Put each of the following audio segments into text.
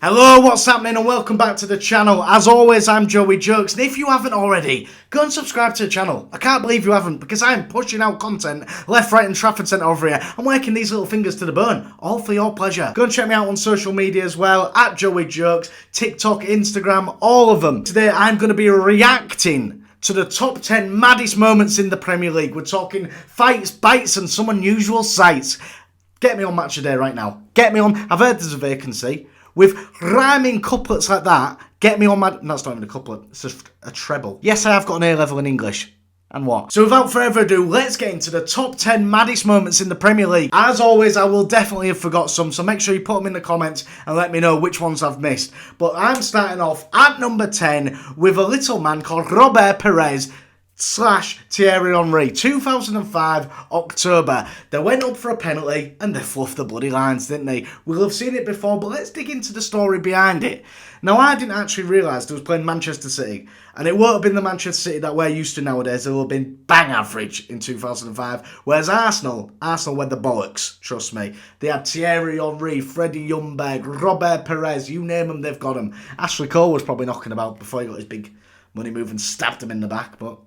Hello, what's happening and welcome back to the channel. As always, I'm Joey Jokes, and if you haven't already, go and subscribe to the channel. I can't believe you haven't, because I'm pushing out content left, right and Trafford Centre over here. I'm working these little fingers to the bone, all for your pleasure. Go and check me out on social media as well, at Joey Jokes, TikTok, Instagram, all of them. Today I'm going to be reacting to the top 10 maddest moments in the Premier League. We're talking fights, bites and some unusual sights. Get me on Match of Day right now. Get me on. I've heard there's a vacancy. With rhyming couplets like that, get me on my... That's not even a couplet, it's just a treble. Yes, I have got an A-level in English. And what? So without further ado, let's get into the top 10 maddest moments in the Premier League. As always, I will definitely have forgot some, so make sure you put them in the comments and let me know which ones I've missed. But I'm starting off at number 10 with a little man called Robert Perez / Thierry Henry. 2005 October. They went up for a penalty and they fluffed the bloody lines, didn't they? We'll have seen it before, but let's dig into the story behind it. Now, I didn't actually realise they was playing Manchester City, and it won't have been the Manchester City that we're used to nowadays. It will have been bang average in 2005. Whereas Arsenal were the bollocks, trust me. They had Thierry Henry, Freddie Ljungberg, Robert Perez, you name them, they've got them. Ashley Cole was probably knocking about before he got his big money move and stabbed him in the back, but...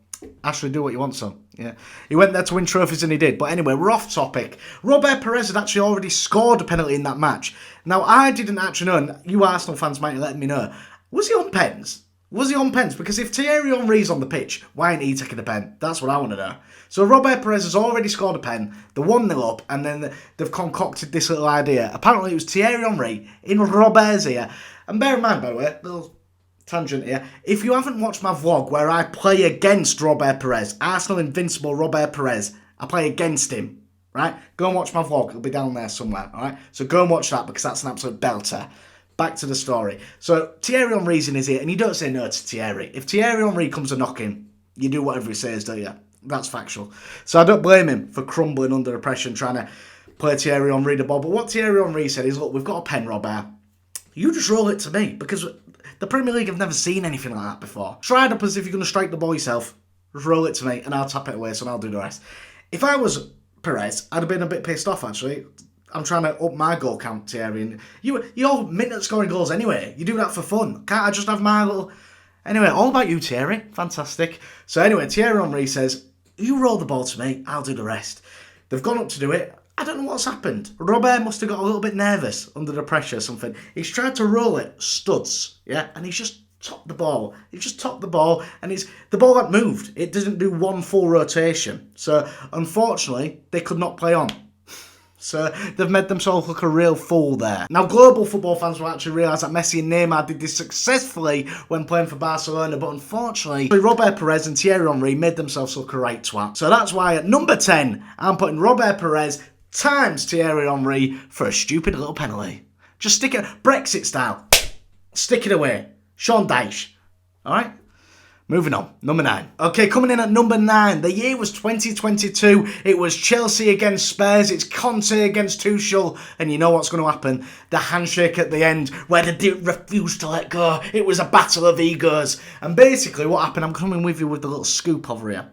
Ashley, do what you want, son. Yeah. He went there to win trophies and he did. But anyway, we're off topic. Robert Perez had actually already scored a penalty in that match. Now, I didn't actually know, and you Arsenal fans might have let me know. Was he on pens? Was he on pens? Because if Thierry Henry's on the pitch, why ain't he taking a pen? That's what I want to know. So Robert Perez has already scored a pen. They're 1-0 up, and then they've concocted this little idea. Apparently, it was Thierry Henry in Robert's ear. And bear in mind, by the way, little tangent here. If you haven't watched my vlog where I play against Robert Perez, Arsenal Invincible Robert Perez, I play against him, right? Go and watch my vlog. It'll be down there somewhere, all right? So go and watch that because that's an absolute belter. Back to the story. So Thierry Henry's in his ear, and you don't say no to Thierry. If Thierry Henry comes a knocking, you do whatever he says, don't you? That's factual. So I don't blame him for crumbling under the pressure and trying to play Thierry Henry the ball. But what Thierry Henry said is, look, we've got a pen, Robert. You just roll it to me, because the Premier League have never seen anything like that before. Try it up as if you're going to strike the ball yourself. Just roll it to me and I'll tap it away, so I'll do the rest. If I was Perez, I'd have been a bit pissed off, actually. I'm trying to up my goal count, Thierry. And you're minute scoring goals anyway. You do that for fun. Can't I just have my little... Anyway, all about you, Thierry. Fantastic. So anyway, Thierry Henry says, you roll the ball to me, I'll do the rest. They've gone up to do it. I don't know what's happened. Robert must have got a little bit nervous under the pressure or something. He's tried to roll it, studs, yeah, and he's just topped the ball. He's just topped the ball, and the ball hadn't moved. It didn't do one full rotation. So, unfortunately, they could not play on. So, they've made themselves look a real fool there. Now, global football fans will actually realise that Messi and Neymar did this successfully when playing for Barcelona, but unfortunately, Robert Perez and Thierry Henry made themselves look a right twat. So that's why at number 10, I'm putting Robert Perez times Thierry Henry for a stupid little penalty. Just stick it, Brexit style. Stick it away. Sean Dyche. Alright? Moving on. Number 9. Okay, coming in at number 9. The year was 2022. It was Chelsea against Spurs. It's Conte against Tuchel. And you know what's going to happen. The handshake at the end where they didn't refuse to let go. It was a battle of egos. And basically what happened, I'm coming with you with the little scoop over here.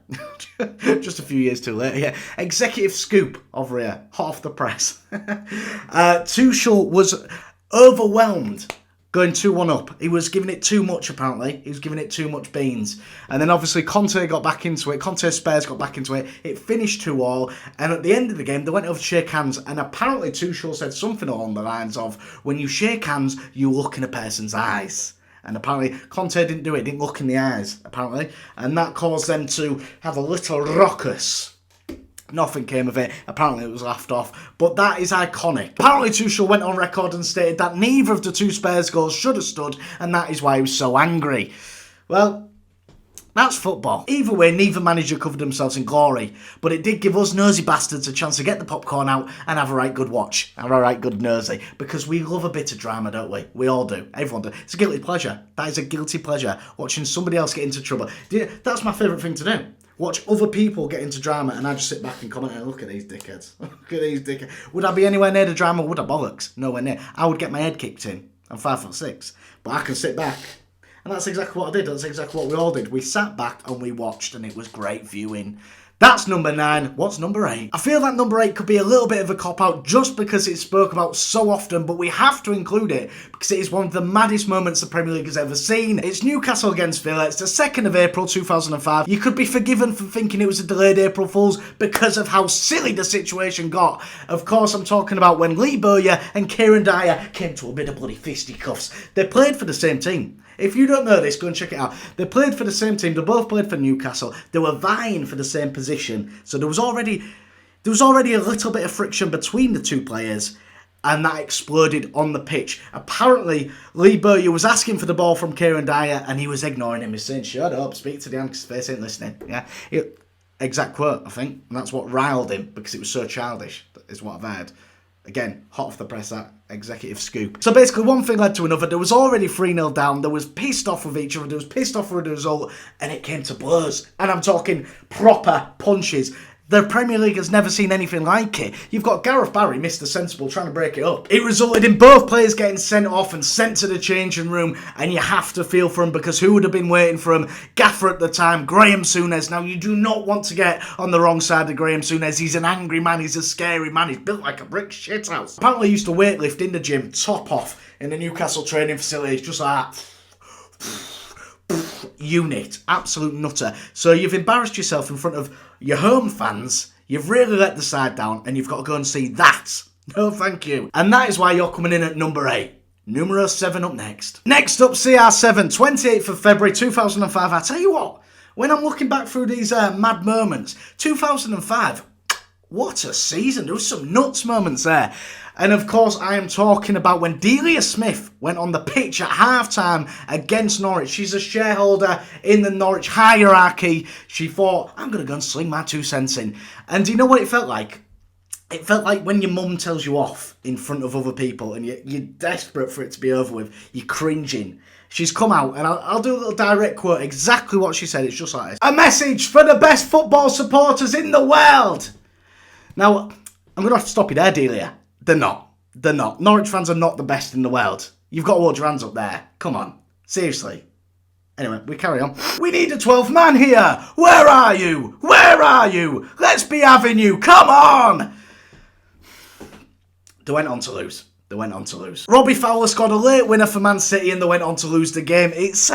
Just a few years too late, yeah. Executive scoop over here. Hot off the press. Tuchel was overwhelmed. Going 2-1 up. He was giving it too much, apparently. He was giving it too much beans. And then, obviously, Conte got back into it. Conte Spurs got back into it. It finished 2-2. And at the end of the game, they went over to shake hands. And apparently, Tuchel said something along the lines of, when you shake hands, you look in a person's eyes. And apparently, Conte didn't do it. Didn't look in the eyes, apparently. And that caused them to have a little ruckus. Nothing came of it. Apparently it was laughed off. But that is iconic. Apparently Tuchel went on record and stated that neither of the two Spurs goals should have stood, and that is why he was so angry. Well, that's football. Either way, neither manager covered themselves in glory. But it did give us nosy bastards a chance to get the popcorn out and have a right good watch. Have a right good nosy. Because we love a bit of drama, don't we? We all do. Everyone does. It's a guilty pleasure. That is a guilty pleasure. Watching somebody else get into trouble. That's my favourite thing to do. Watch other people get into drama and I just sit back and comment and look at these dickheads. Look at these dickheads. Would I be anywhere near the drama? Would I? Bollocks. Nowhere near. I would get my head kicked in. I'm 5'6". But I can sit back. And that's exactly what I did. That's exactly what we all did. We sat back and we watched and it was great viewing. That's number 9. What's number 8? I feel that number 8 could be a little bit of a cop-out just because it's spoke about so often, but we have to include it because it is one of the maddest moments the Premier League has ever seen. It's Newcastle against Villa. It's the 2nd of April 2005. You could be forgiven for thinking it was a delayed April Fool's because of how silly the situation got. Of course, I'm talking about when Lee Bowyer and Kieran Dyer came to a bit of bloody fisticuffs. They played for the same team. If you don't know this, go and check it out. They played for the same team. They both played for Newcastle. They were vying for the same position. So there was already a little bit of friction between the two players, and that exploded on the pitch. Apparently, Lee Bowyer was asking for the ball from Kieran Dyer, and he was ignoring him. He's saying, "Shut up, speak to the man because his face ain't listening." Yeah, exact quote, I think. And that's what riled him because it was so childish, is what I've heard. Again, hot off the press, that executive scoop. So basically, one thing led to another. There was already 3-0 down. There was pissed off with each other. There was pissed off with the result. And it came to blows. And I'm talking proper punches. The Premier League has never seen anything like it. You've got Gareth Barry, Mr. Sensible, trying to break it up. It resulted in both players getting sent off and sent to the changing room, and you have to feel for him because who would have been waiting for him? Gaffer at the time, Graham Souness. Now, you do not want to get on the wrong side of Graham Souness. He's an angry man. He's a scary man. He's built like a brick shithouse. Apparently, he used to weightlift in the gym, top off, in the Newcastle training facilities, just like that. Unit, absolute nutter. So you've embarrassed yourself in front of your home fans, you've really let the side down, and you've got to go and see that. No thank you. And that is why you're coming in at number 8. Numero 7 up next. Next up, CR7, 28th of February 2005. I tell you what, when I'm looking back through these mad moments, 2005, what a season. There was some nuts moments there. And of course, I am talking about when Delia Smith went on the pitch at half-time against Norwich. She's a shareholder in the Norwich hierarchy. She thought, I'm going to go and sling my 2 cents in. And do you know what it felt like? It felt like when your mum tells you off in front of other people and you're desperate for it to be over with. You're cringing. She's come out, and I'll do a little direct quote, exactly what she said. It's just like this. A message for the best football supporters in the world. Now, I'm going to have to stop you there, Delia. They're not. They're not. Norwich fans are not the best in the world. You've got to hold your hands up there. Come on. Seriously. Anyway, we carry on. We need a 12th man here. Where are you? Where are you? Let's be having you. Come on. They went on to lose. They went on to lose. Robbie Fowler scored a late winner for Man City and they went on to lose the game. It's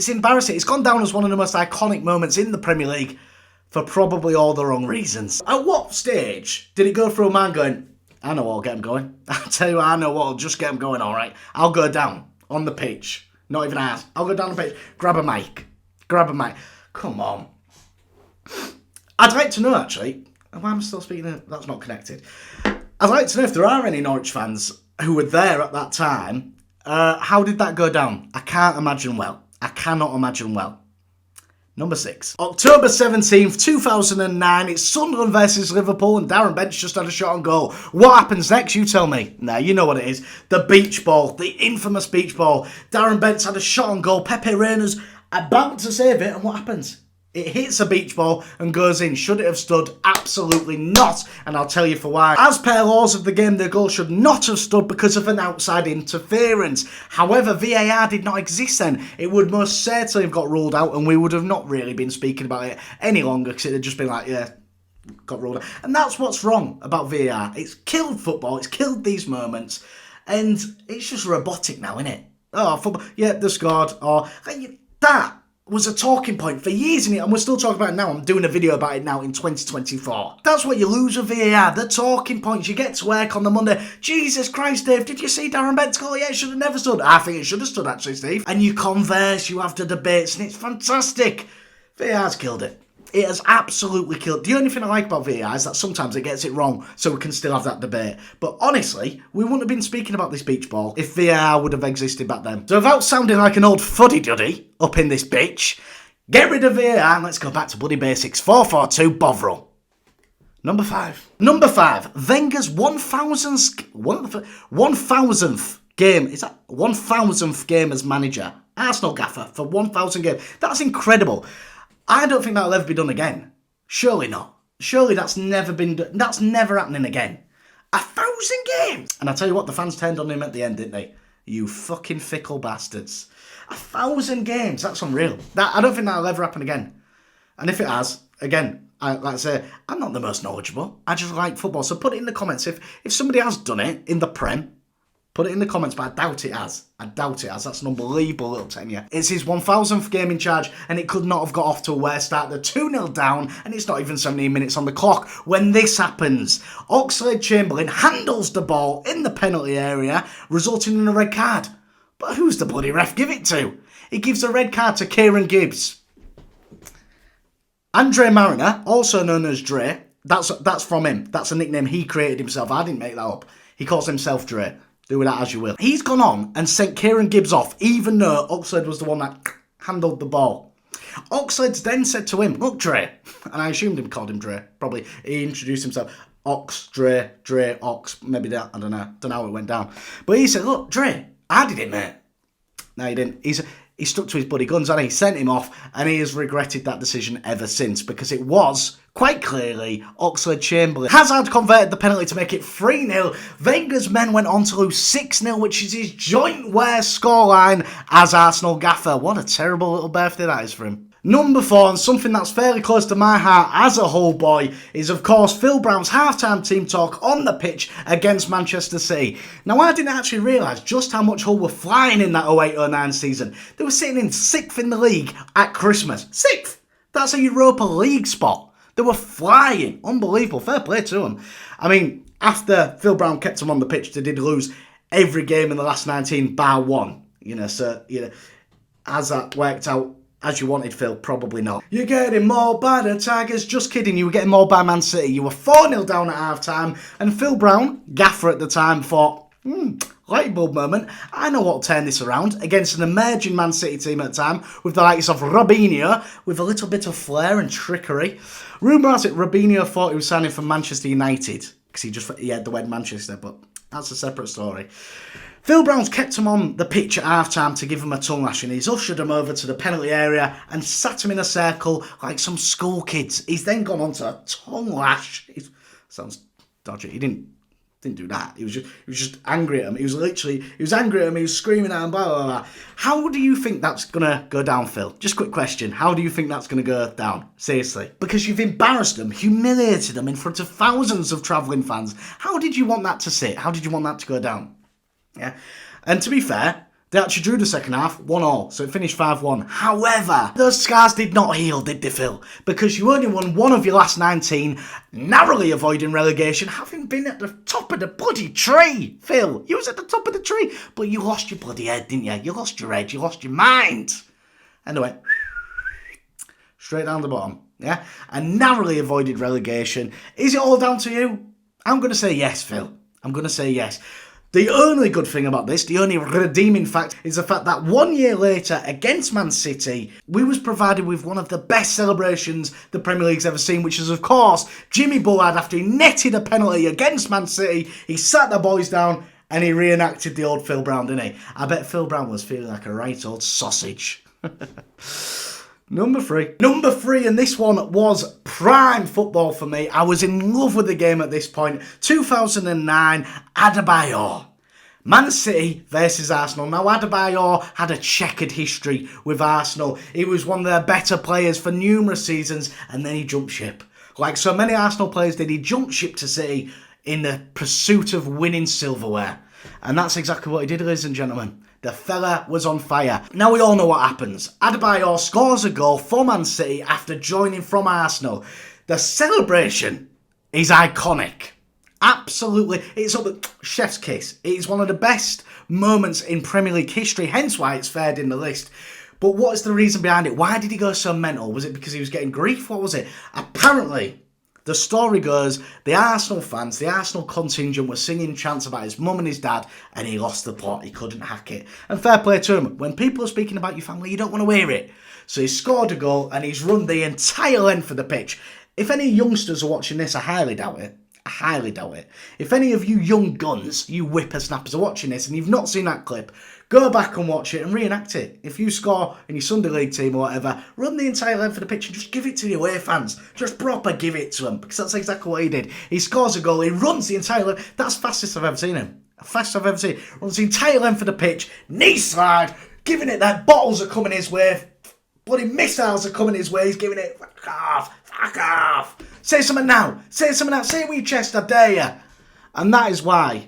embarrassing. It's gone down as one of the most iconic moments in the Premier League for probably all the wrong reasons. At what stage did it go through a man going, I know what'll get him going. I'll tell you what, I know what'll just get him going, all right. I'll go down on the pitch. Not even ask. I'll go down the pitch. Grab a mic. Come on. I'd like to know, actually. Why am I still speaking? That's not connected. I'd like to know if there are any Norwich fans who were there at that time. How did that go down? I can't imagine well. I cannot imagine well. Number 6. October 17th, 2009. It's Sunderland versus Liverpool and Darren Bent's just had a shot on goal. What happens next? You tell me. Nah, you know what it is. The beach ball. The infamous beach ball. Darren Bent's had a shot on goal. Pepe Reina's about to save it. And what happens? It hits a beach ball and goes in. Should it have stood? Absolutely not. And I'll tell you for why. As per laws of the game, the goal should not have stood because of an outside interference. However, VAR did not exist then. It would most certainly have got ruled out and we would have not really been speaking about it any longer because it had just been like, yeah, got ruled out. And that's what's wrong about VAR. It's killed football. It's killed these moments. And it's just robotic now, isn't it? Oh, football. Yeah, they scored. Or that was a talking point for years, and we're still talking about it now. I'm doing a video about it now in 2024. That's what you lose with VAR, the talking points. You get to work on the Monday. Jesus Christ, Dave, did you see Darren Bent's goal? Yeah, it should have never stood. I think it should have stood, actually, Steve. And you converse, you have the debates, and it's fantastic. VAR's killed it. It has absolutely killed. The only thing I like about VAR is that sometimes it gets it wrong, so we can still have that debate. But honestly, we wouldn't have been speaking about this beach ball if VAR would have existed back then. So without sounding like an old fuddy-duddy up in this bitch, get rid of VAR and let's go back to bloody basics. 4-4-2, Bovril. Number 5. Number 5. Wenger's 1,000th game. Is that 1,000th game as manager? Arsenal gaffer for 1,000 games. That's incredible. I don't think that'll ever be done again. Surely not. Surely that's never been done. That's never happening again. 1,000 games! And I tell you what, the fans turned on him at the end, didn't they? You fucking fickle bastards. 1,000 games, that's unreal. I don't think that'll ever happen again. And if it has, again, Like I say, I'm not the most knowledgeable. I just like football. So put it in the comments. If somebody has done it in the Prem, put it in the comments, but I doubt it has. That's an unbelievable little tenure. It's his 1,000th game in charge, and it could not have got off to a worse start. They're 2-0 down, and it's not even 17 minutes on the clock when this happens. Oxlade-Chamberlain handles the ball in the penalty area, resulting in a red card. But who's the bloody ref give it to? He gives a red card to Kieran Gibbs. Andre Mariner, also known as Dre, that's from him. That's a nickname he created himself. I didn't make that up. He calls himself Dre. Do with that as you will. He's gone on and sent Kieran Gibbs off, even though Oxlade was the one that handled the ball. Oxlade then said to him, look, Dre, and I assumed he called him Dre. Probably he introduced himself. Ox, Dre, Ox, maybe that. I don't know how it went down. But he said, look, Dre, I did it, mate. No, he didn't. He stuck to his bloody guns and he sent him off, and he has regretted that decision ever since, because it was, quite clearly, Oxlade-Chamberlain. Hazard converted the penalty to make it 3-0. Wenger's men went on to lose 6-0, which is his joint worst scoreline as Arsenal gaffer. What a terrible little birthday that is for him. Number 4, and something that's fairly close to my heart as a whole boy, is of course Phil Brown's halftime team talk on the pitch against Manchester City. Now, I didn't actually realise just how much Hull were flying in that 08-09 season. They were sitting in 6th in the league at Christmas. 6th! That's a Europa League spot. They were flying. Unbelievable. Fair play to them. I mean, after Phil Brown kept them on the pitch, they did lose every game in the last 19 bar one. Has that worked out as you wanted, Phil? Probably not. You're getting more by the Tigers. Just kidding, you were getting more by Man City. You were 4-0 down at half-time, and Phil Brown, gaffer at the time, thought, light bulb moment, I know what'll turn this around against an emerging Man City team at the time, with the likes of Robinho, with a little bit of flair and trickery. Rumour has it Robinho thought he was signing for Manchester United, because he had the word Manchester, but that's a separate story. Phil Brown's kept him on the pitch at half-time to give him a tongue lashing. He's ushered him over to the penalty area and sat him in a circle like some school kids. He's then gone on to a tongue lash. Sounds dodgy. He didn't do that. He was just angry at him. He was angry at him. He was screaming at him, blah, blah, blah. How do you think that's going to go down, Phil? Just a quick question. How do you think that's going to go down? Seriously. Because you've embarrassed them, humiliated them in front of thousands of travelling fans. How did you want that to sit? How did you want that to go down? Yeah, and to be fair, they actually drew the second half, 1-1, so it finished 5-1. However, those scars did not heal, did they, Phil? Because you only won one of your last 19, narrowly avoiding relegation, having been at the top of the bloody tree. Phil, you was at the top of the tree, but you lost your bloody head, didn't you? You lost your head, you lost your mind. Anyway, straight down the bottom, yeah? And narrowly avoided relegation. Is it all down to you? I'm going to say yes, Phil. I'm going to say yes. The only good thing about this, the only redeeming fact, is the fact that 1 year later, against Man City, we was provided with one of the best celebrations the Premier League's ever seen, which is, of course, Jimmy Bullard, after he netted a penalty against Man City, he sat the boys down and he reenacted the old Phil Brown, didn't he? I bet Phil Brown was feeling like a right old sausage. Number 3, and this one was prime football for me. I was in love with the game at this point. 2009, Adebayor. Man City versus Arsenal. Now, Adebayor had a checkered history with Arsenal. He was one of their better players for numerous seasons, and then he jumped ship. Like so many Arsenal players did, he jumped ship to City in the pursuit of winning silverware. And that's exactly what he did, ladies and gentlemen. The fella was on fire. Now we all know what happens. Adebayor scores a goal for Man City after joining from Arsenal. The celebration is iconic. Absolutely. It's up the chef's kiss. It's one of the best moments in Premier League history, hence why it's third in the list. But what is the reason behind it? Why did he go so mental? Was it because he was getting grief? What was it? Apparently, the story goes, the Arsenal fans, the Arsenal contingent were singing chants about his mum and his dad, and he lost the plot. He couldn't hack it. And fair play to him. When people are speaking about your family, you don't want to hear it. So he scored a goal, and he's run the entire length of the pitch. If any youngsters are watching this, I highly doubt it. I highly doubt it. If any of you young guns, you whippersnappers are watching this, and you've not seen that clip, go back and watch it and reenact it. If you score in your Sunday League team or whatever, run the entire length of the pitch and just give it to your away fans. Just proper give it to them, because that's exactly what he did. He scores a goal, he runs the entire length. That's the fastest I've ever seen him. Fastest I've ever seen. Runs the entire length of the pitch, knee slide, giving it that. Bottles are coming his way. Bloody missiles are coming his way. He's giving it Fuck off. Say something now. Say something now. Say it with your chest, I dare you. And that is why.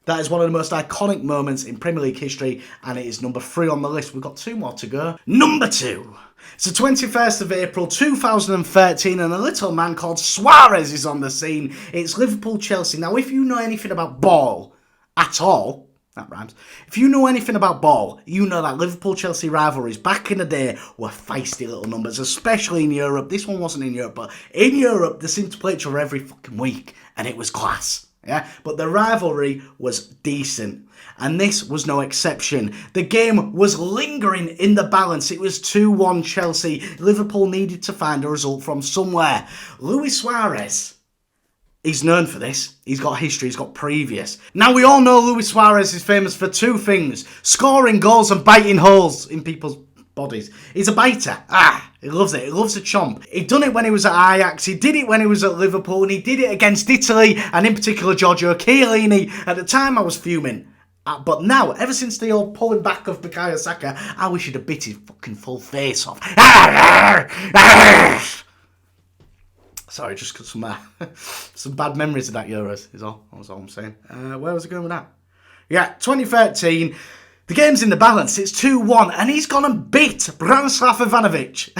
That is one of the most iconic moments in Premier League history, and it is number 3 on the list. We've got 2 more to go. Number 2. It's the 21st of April 2013, and a little man called Suarez is on the scene. It's Liverpool-Chelsea. Now, if you know anything about ball at all, that rhymes. If you know anything about ball, you know that Liverpool-Chelsea rivalries back in the day were feisty little numbers, especially in Europe. This one wasn't in Europe, but in Europe, they seemed to play each other every fucking week, and it was class. Yeah, but the rivalry was decent, and this was no exception. The game was lingering in the balance. It was 2-1 Chelsea. Liverpool needed to find a result from somewhere. Luis Suarez, he's known for this. He's got history, he's got previous. Now, we all know Luis Suarez is famous for 2 things: scoring goals and biting holes in people's bodies. He's a biter. He loves it. He loves a chomp. He'd done it when he was at Ajax. He did it when he was at Liverpool. And he did it against Italy, and in particular Giorgio Chiellini. At the time, I was fuming. But now, ever since the old pulling back of Bukayo Saka, I wish he'd have bit his fucking full face off. Sorry, just got some bad memories of that Euros, is all. That's all I'm saying. Where was I going with that? Yeah, 2013. The game's in the balance. It's 2-1, and he's gone and beat Branislav Ivanovic.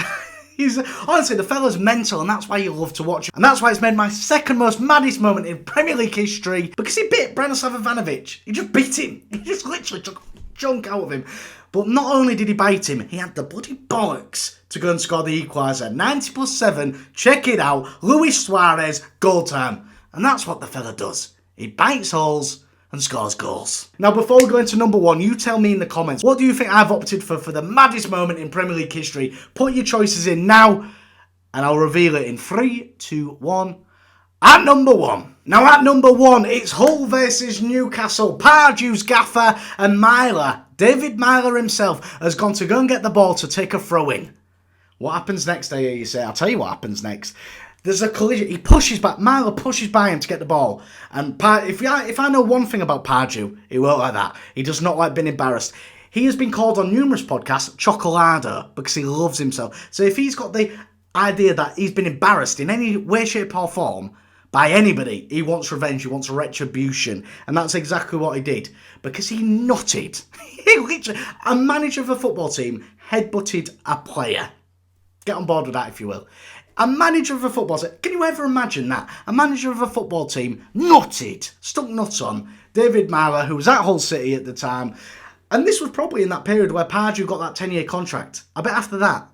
Honestly, the fella's mental, and that's why you love to watch him. And that's why it's made my second most maddest moment in Premier League history, because he bit Branislav Ivanovic. He just beat him. He just literally took a chunk out of him. But not only did he bite him, he had the bloody bollocks to go and score the equaliser. 90+7, check it out, Luis Suarez, goal time. And that's what the fella does. He bites holes and scores goals. Now, before we go into number 1, you tell me in the comments, what do you think I've opted for the maddest moment in Premier League history? Put your choices in now, and I'll reveal it in 3, 2, 1. At number 1. Now, at number 1, it's Hull versus Newcastle. Pardew's gaffer and Myler, David Myler himself, has gone to go and get the ball to take a throw-in. What happens next, I hear you say? I'll tell you what happens next. There's a collision. He pushes back. Myler pushes by him to get the ball. And if I know one thing about Pardew, he won't like that. He does not like being embarrassed. He has been called on numerous podcasts Chocolado because he loves himself. So if he's got the idea that he's been embarrassed in any way, shape or form by anybody, he wants revenge, he wants retribution. And that's exactly what he did. Because he nutted. He literally, a manager of a football team headbutted a player. Get on board with that if you will. A manager of a football team, can you ever imagine that? A manager of a football team nutted, stuck nuts on David Myler, who was at Hull City at the time. And this was probably in that period where Pardew got that 10-year contract. I bet after that,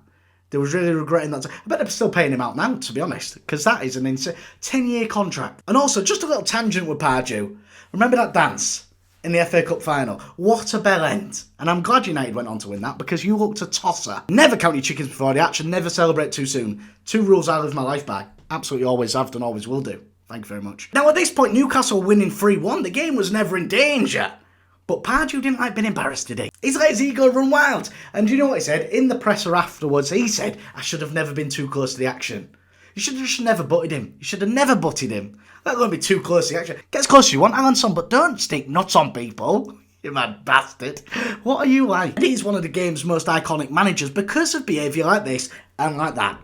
they was really regretting that. I bet they're still paying him out now, to be honest, because that is an insane 10-year contract. And also, just a little tangent with Pardew. Remember that dance in the FA Cup final? What a bell end. And I'm glad United went on to win that, because you looked a tosser. Never count your chickens before they hatch and never celebrate too soon. 2 rules I live my life by. Absolutely always have done, always will do. Thank you very much. Now at this point, Newcastle winning 3-1. The game was never in danger. But Pardew didn't like being embarrassed today. He's let his ego run wild. And do you know what he said? In the presser afterwards, he said, I should have never been too close to the action. You should have just never butted him. You should have never butted him. Let alone be too close to the action. Get as close as you want, hang on some, but don't stick nuts on people. You mad bastard. What are you like? He's one of the game's most iconic managers because of behaviour like this and like that.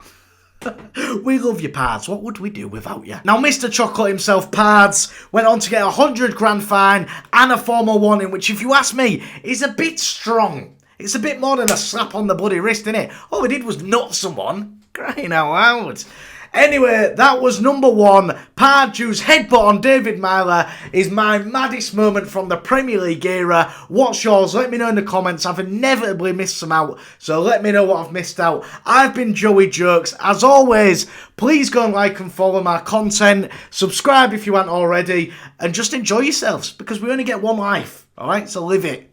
We love you, Pards. What would we do without you? Now, Mr. Chocolate himself, Pards, went on to get a £100,000 fine and a formal warning, which, if you ask me, is a bit strong. It's a bit more than a slap on the bloody wrist, innit? All we did was nut someone. Crying out loud. Anyway, that was number 1. Pardew's headbutt on David Myler is my maddest moment from the Premier League era. What's yours? Let me know in the comments. I've inevitably missed some out, so let me know what I've missed out. I've been Joey Jokes. As always, please go and like and follow my content. Subscribe if you haven't already, and just enjoy yourselves, because we only get one life, alright? So live it.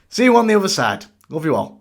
See you on the other side. Love you all.